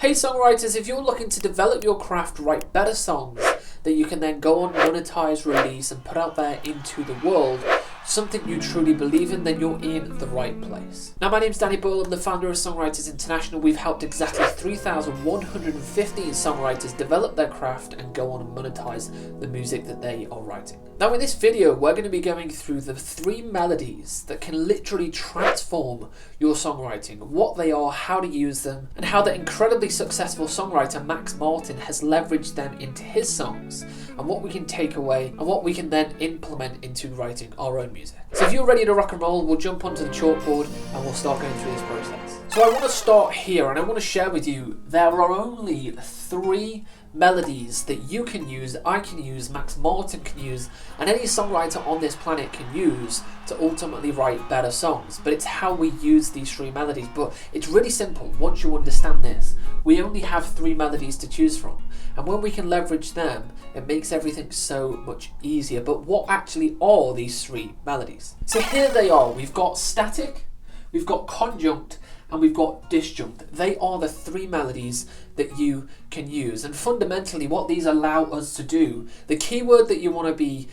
Hey songwriters, if you're looking to develop your craft, write better songs that you can then go on, monetize, release and put out there into the world, something you truly believe in, then you're in the right place. Now my name's Danny Boyle, I'm the founder of Songwriters International. We've helped exactly 3,115 songwriters develop their craft and go on and monetize the music that they are writing. Now in this video we're going to be going through the 3 melodies that can literally transform your songwriting, what they are, how to use them, and how the incredibly successful songwriter Max Martin has leveraged them into his songs, and what we can take away and what we can then implement into writing our own music. So if you're ready to rock and roll, we'll jump onto the chalkboard and we'll start going through this process. So I want to start here and I want to share with you there are only 3 melodies that you can use, I can use, Max Martin can use, and any songwriter on this planet can use to ultimately write better songs. But it's how we use these 3 melodies. But it's really simple once you understand this. We only have 3 melodies to choose from, and when we can leverage them, it makes everything so much easier. But what actually are these 3 melodies? So here they are. We've got static, we've got conjunct, and we've got disjunct. They are the 3 melodies that you can use. And fundamentally what these allow us to do, the keyword that you want to be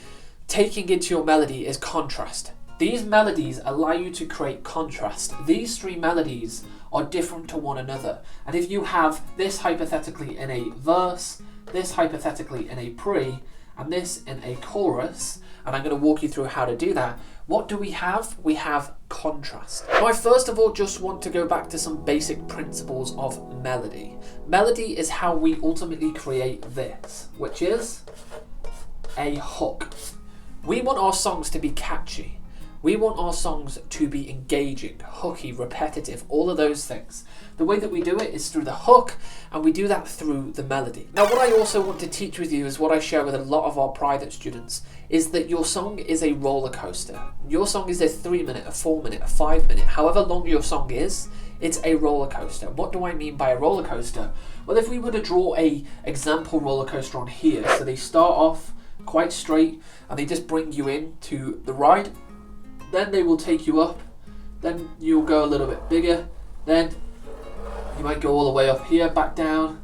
taking into your melody is contrast. These melodies allow you to create contrast. These 3 melodies are different to one another. And if you have this hypothetically in a verse, this hypothetically in a pre, and this in a chorus, and I'm going to walk you through how to do that, what do we have? We have contrast. Now I first of all just want to go back to some basic principles of melody. Melody is how we ultimately create this, which is a hook. We want our songs to be catchy. We want our songs to be engaging, hooky, repetitive, all of those things. The way that we do it is through the hook, and we do that through the melody. Now what I also want to teach with you is what I share with a lot of our private students, is that your song is a roller coaster. Your song is a 3-minute, a 4-minute, a 5-minute, however long your song is, it's a roller coaster. What do I mean by a roller coaster? Well, if we were to draw a example roller coaster on here, so they start off quite straight and they just bring you in to the ride, then they will take you up, then you'll go a little bit bigger, then you might go all the way up here, back down,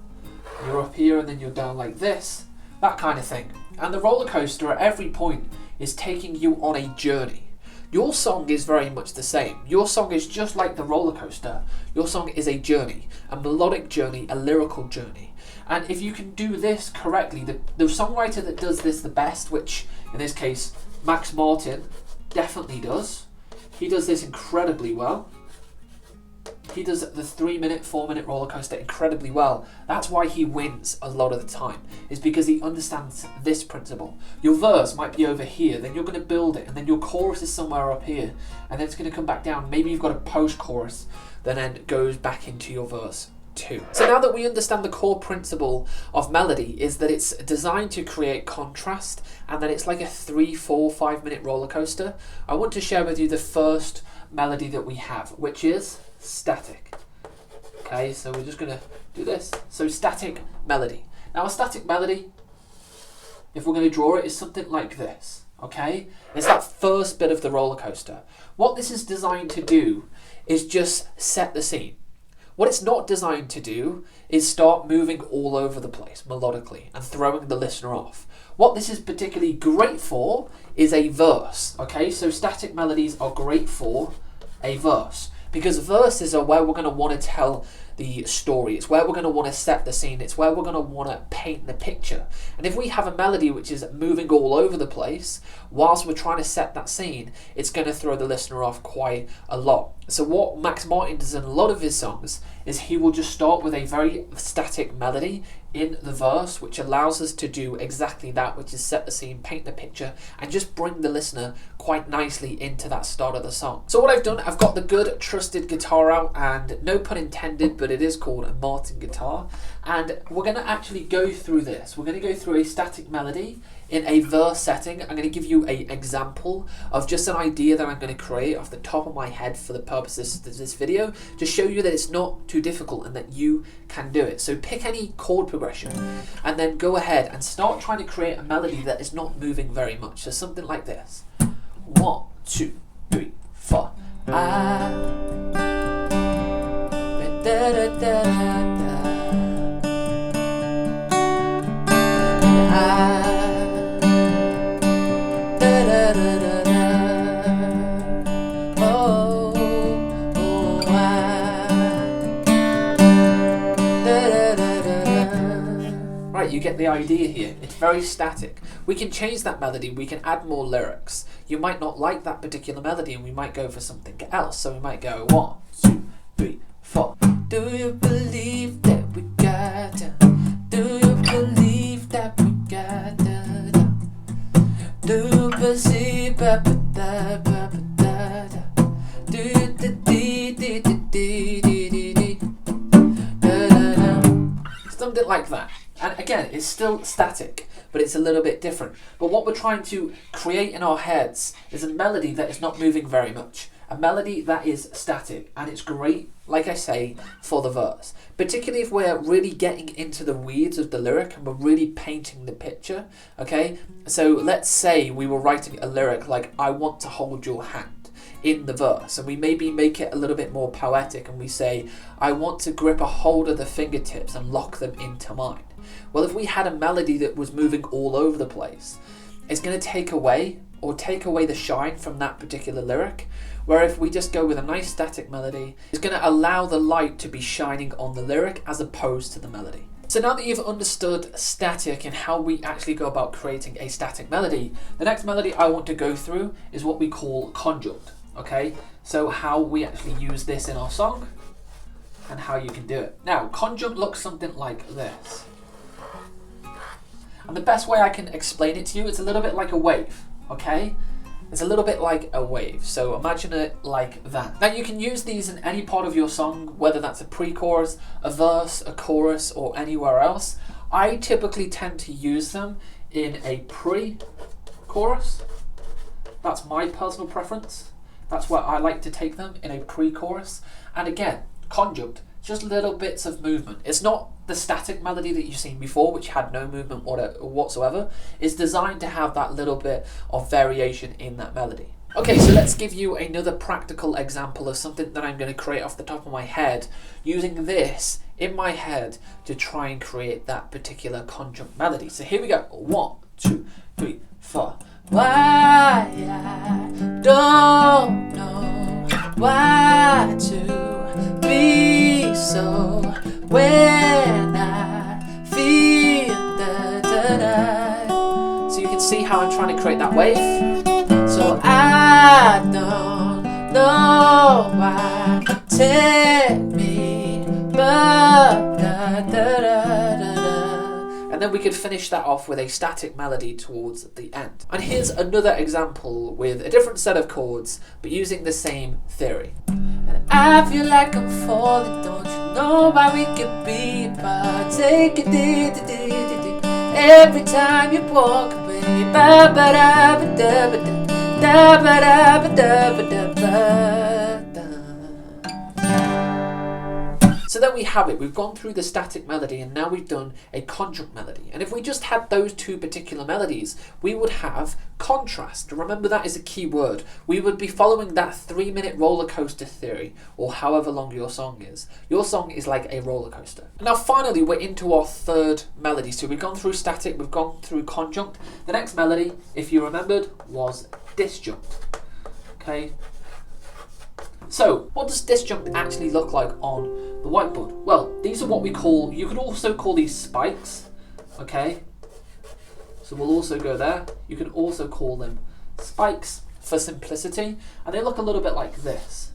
you're up here and then you're down like this, that kind of thing. And the roller coaster at every point is taking you on a journey. Your song is very much the same. Your song is just like the roller coaster. Your song is a journey, a melodic journey, a lyrical journey. And if you can do this correctly, the songwriter that does this the best, which in this case Max Martin definitely does. He does this incredibly well. He does the 3-minute, 4-minute roller coaster incredibly well. That's why he wins a lot of the time, is because he understands this principle. Your verse might be over here, then you're going to build it, and then your chorus is somewhere up here, and then it's going to come back down. Maybe you've got a post-chorus that then goes back into your verse too. So now that we understand the core principle of melody is that it's designed to create contrast, and that it's like a 3, 4, 5-minute roller coaster, I want to share with you the first melody that we have, which is static. Okay, so we're just going to do this. So static melody. Now a static melody, if we're going to draw it, is something like this. Okay, it's that first bit of the roller coaster. What this is designed to do is just set the scene. What it's not designed to do is start moving all over the place melodically and throwing the listener off. What this is particularly great for is a verse. Okay, so static melodies are great for a verse, because verses are where we're going to want to tell the story. It's where we're going to want to set the scene. It's where we're going to want to paint the picture. And if we have a melody which is moving all over the place whilst we're trying to set that scene, it's going to throw the listener off quite a lot. So what Max Martin does in a lot of his songs is he will just start with a very static melody in the verse, which allows us to do exactly that, which is set the scene, paint the picture, and just bring the listener quite nicely into that start of the song. So what I've done, I've got the good trusted guitar out, and no pun intended, but it is called a Martin guitar, and we're going to actually go through this. We're going to go through a static melody in a verse setting. I'm going to give you an example of just an idea that I'm going to create off the top of my head for the purposes of this video, to show you that it's not too difficult and that you can do it. So pick any chord progression and then go ahead and start trying to create a melody that is not moving very much. So something like this. 1, 2, 3, 4. Da, da, da, da, da. right, you get the idea here. It's very static. We can change that melody, we can add more lyrics. You might not like that particular melody and we might go for something else. So we might go 1, 2, 3, 4. Do you believe that we got down? Do you believe that we got down? Do you believe that we got down? Do you something like that. And again, it's still static, but it's a little bit different. But what we're trying to create in our heads is a melody that is not moving very much. A melody that is static, and it's great, like I say, for the verse. Particularly if we're really getting into the weeds of the lyric and we're really painting the picture, okay? So let's say we were writing a lyric like, I want to hold your hand in the verse, and we maybe make it a little bit more poetic and we say, I want to grip a hold of the fingertips and lock them into mine. Well, if we had a melody that was moving all over the place, it's going to take away the shine from that particular lyric. Where if we just go with a nice static melody, it's going to allow the light to be shining on the lyric as opposed to the melody. So now that you've understood static and how we actually go about creating a static melody, the next melody I want to go through is what we call conjunct. Okay, so how we actually use this in our song and how you can do it. Now, conjunct looks something like this. And the best way I can explain it to you, it's a little bit like a wave, okay? It's a little bit like a wave, so imagine it like that. Now you can use these in any part of your song, whether that's a pre-chorus, a verse, a chorus, or anywhere else. I typically tend to use them in a pre-chorus. That's my personal preference. That's where I like to take them, in a pre-chorus. And again, conjunct, just little bits of movement. It's not the static melody that you've seen before, which had no movement whatsoever. It's designed to have that little bit of variation in that melody. Okay, so let's give you another practical example of something that I'm going to create off the top of my head, using this in my head to try and create that particular conjunct melody. So here we go. 1, 2, 3, 4. Why I don't know why to be so when I feel da-da-da. So you can see how I'm trying to create that wave. So I don't know why take me but da-da-da-da-da. And then we could finish that off with a static melody towards the end. And here's another example with a different set of chords, but using the same theory. And I feel like I'm falling, don't you know why we could be apart? Take it, every time you walk away. So then we have it, we've gone through the static melody and now we've done a conjunct melody. And if we just had those two particular melodies, we would have contrast. Remember, that is a key word. We would be following that 3-minute roller coaster theory, or however long your song is. Your song is like a roller coaster. Now finally, we're into our third melody. So we've gone through static, we've gone through conjunct. The next melody, if you remembered, was disjunct. Okay. So, what does disjunct actually look like on the whiteboard? Well, these are what we call, you could also call these spikes, okay? So we'll also go there. You can also call them spikes for simplicity, and they look a little bit like this.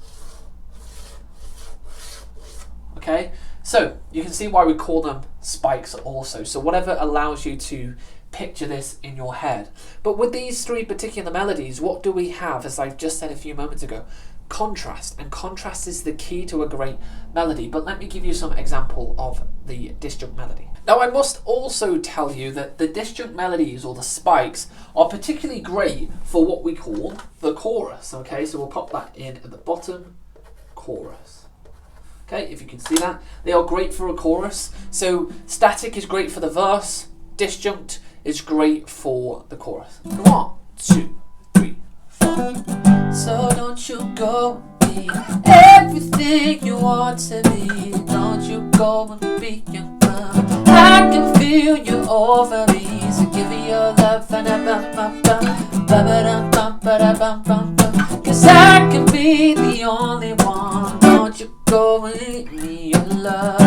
Okay, so you can see why we call them spikes also. So whatever allows you to picture this in your head. But with these three particular melodies, what do we have, as I've just said a few moments ago? Contrast, and contrast is the key to a great melody. But let me give you some example of the disjunct melody. Now I must also tell you that the disjunct melodies, or the spikes, are particularly great for what we call the chorus. Okay, so we'll pop that in at the bottom, chorus. Okay, if you can see that, they are great for a chorus. So static is great for the verse, disjunct is great for the chorus. 1, 2, 3, 4. So don't you go be everything you want to be. Don't you go and be your mom. I can feel you over me. So give me your love and cause I can be the only one. Don't you go and leave me your love.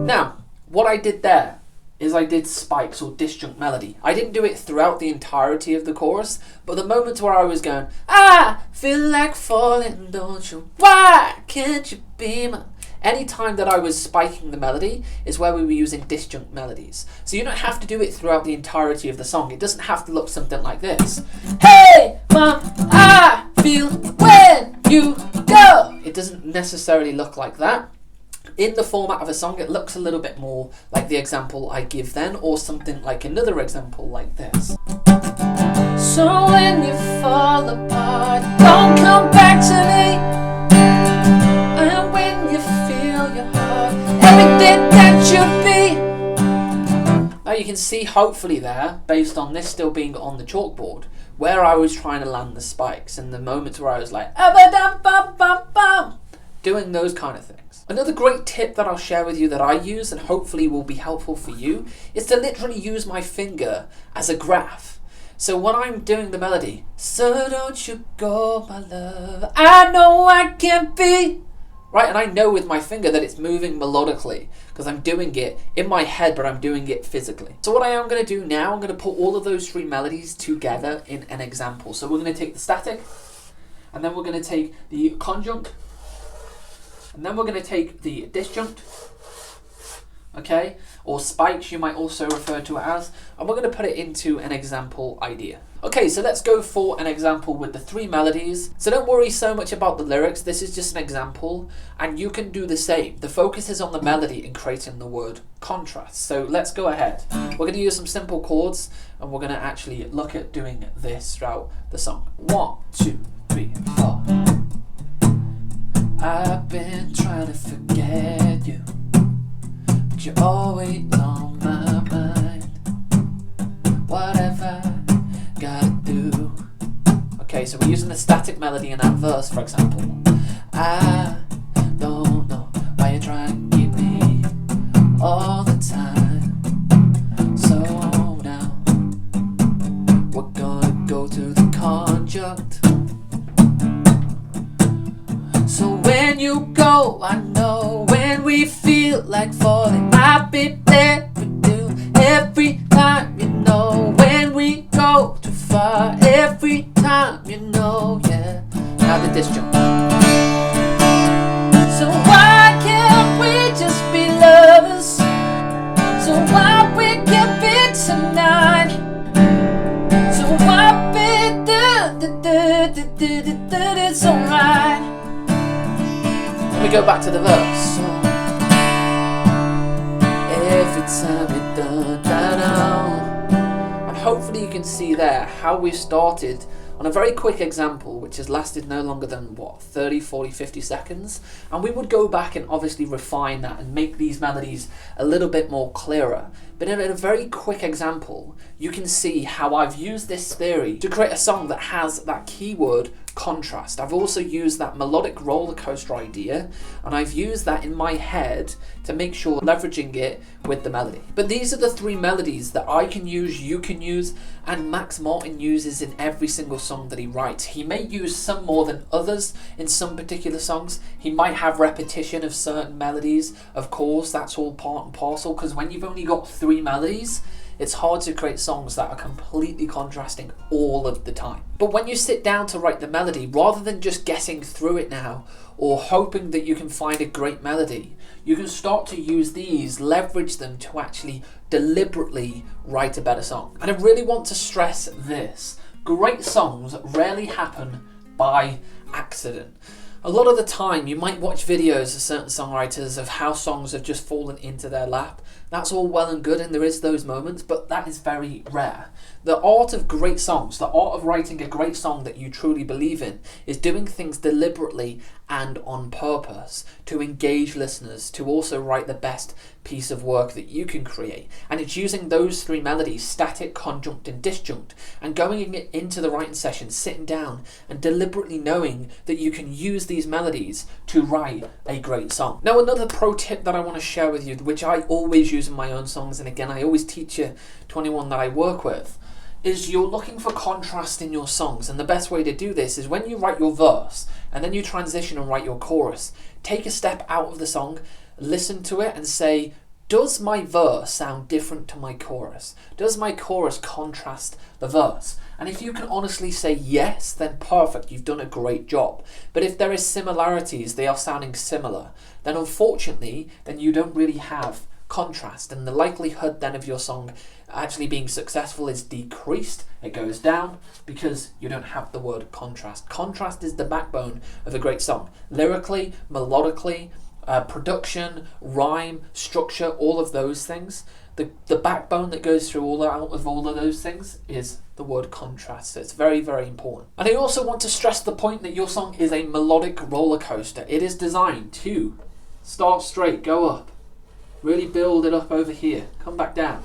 Now, what I did there is I did spikes or disjunct melody. I didn't do it throughout the entirety of the chorus, but the moments where I was going, I feel like falling, don't you? Why can't you be my... Any time that I was spiking the melody is where we were using disjunct melodies. So you don't have to do it throughout the entirety of the song. It doesn't have to look something like this. Hey, mom, I feel when you go. It doesn't necessarily look like that. In the format of a song, it looks a little bit more like the example I give then, or something like another example like this. So when you fall apart, don't come back to me. And when you feel your heart, everything that should be. Now you can see hopefully there, based on this still being on the chalkboard, where I was trying to land the spikes and the moments where I was like, doing those kind of things. Another great tip that I'll share with you that I use and hopefully will be helpful for you is to literally use my finger as a graph. So when I'm doing the melody, so don't you go, my love, I know I can't be. Right, and I know with my finger that it's moving melodically because I'm doing it in my head, but I'm doing it physically. So what I am going to do now, I'm going to put all of those three melodies together in an example. So we're going to take the static, and then we're going to take the conjunct, and then we're going to take the disjunct, okay, or spikes you might also refer to it as, and we're going to put it into an example idea. Okay, so let's go for an example with the three melodies. So don't worry so much about the lyrics, this is just an example, and you can do the same. The focus is on the melody and creating the word contrast. So let's go ahead. We're going to use some simple chords, and we're going to actually look at doing this throughout the song. 1, 2, 3, 4. I've been trying to forget you, but you're always on my mind. Whatever gotta do. Okay, so we're using the static melody in that verse, for example. I don't know why you're trying to keep me all the time. So now we're gonna go to the conjunct. So when you go, I know when we feel like falling, I'll be there with you every time, you know. When we go too far, every time, you know, yeah. Now the disjunct. So why can't we just be lovers? So why we can't be tonight? So why be it's alright. We go back to the verse. So, every time you're done, and hopefully you can see there how we started on a very quick example which has lasted no longer than 30, 40, 50 seconds, and we would go back and obviously refine that and make these melodies a little bit more clearer. But in a very quick example you can see how I've used this theory to create a song that has that keyword contrast. I've also used that melodic roller coaster idea, and I've used that in my head to make sure leveraging it with the melody. But these are the three melodies that I can use, you can use, and Max Martin uses in every single song that he writes. He may use some more than others in some particular songs. He might have repetition of certain melodies. Of course, that's all part and parcel, because when you've only got three melodies, it's hard to create songs that are completely contrasting all of the time. But when you sit down to write the melody, rather than just getting through it now or hoping that you can find a great melody, you can start to use these, leverage them to actually deliberately write a better song. And I really want to stress this. Great songs rarely happen by accident. A lot of the time you might watch videos of certain songwriters of how songs have just fallen into their lap. That's all well and good, and there is those moments, but that is very rare. The art of great songs, the art of writing a great song that you truly believe in, is doing things deliberately and on purpose to engage listeners, to also write the best piece of work that you can create. And it's using those three melodies, static, conjunct and disjunct, and going into the writing session, sitting down and deliberately knowing that you can use these melodies to write a great song. Now, another pro tip that I want to share with you, which I always use in my own songs, and again I always teach it to anyone that I work with, is you're looking for contrast in your songs. And the best way to do this is when you write your verse and then you transition and write your chorus, take a step out of the song, listen to it and say, does my verse sound different to my chorus? Does my chorus contrast the verse? And if you can honestly say yes, then perfect, you've done a great job. But if there is similarities, they are sounding similar, then unfortunately, then you don't really have contrast, and the likelihood then of your song actually being successful is decreased. It goes down because you don't have the word contrast. Contrast is the backbone of a great song. Lyrically, melodically, production, rhyme, structure, all of those things. The backbone that goes through all of those things is the word contrast. So it's very, very important. And I also want to stress the point that your song is a melodic roller coaster. It is designed to start straight, go up, really build it up over here, come back down,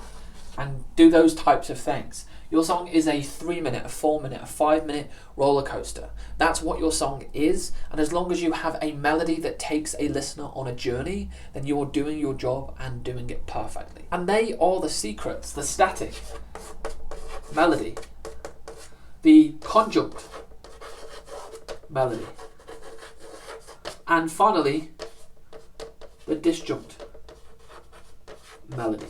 and do those types of things. Your song is a 3-minute, a 4-minute, a 5-minute roller coaster. That's what your song is, and as long as you have a melody that takes a listener on a journey, then you're doing your job and doing it perfectly. And they are the secrets: the static, melody, the conjunct, melody, and finally, the disjunct, melody.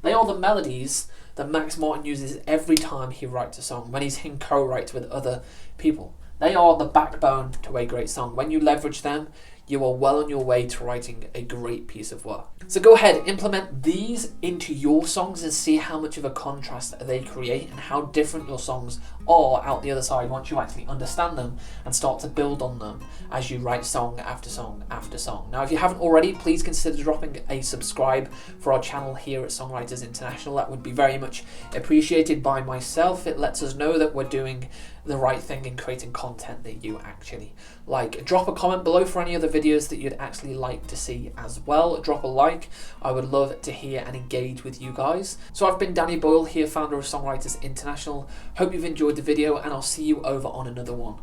They are the melodies that Max Martin uses every time he writes a song, when he's in co-writes with other people. They are the backbone to a great song. When you leverage them, you are well on your way to writing a great piece of work. So go ahead, implement these into your songs and see how much of a contrast they create and how different your songs are out the other side once you actually understand them and start to build on them as you write song after song after song. Now, if you haven't already, please consider dropping a subscribe for our channel here at Songwriters International. That would be very much appreciated by myself. It lets us know that we're doing the right thing and creating content that you actually like. Drop a comment below for any other videos that you'd actually like to see as well. Drop a like. I would love to hear and engage with you guys. So I've been Danny Boyle here, founder of Songwriters International. Hope you've enjoyed the video, and I'll see you over on another one.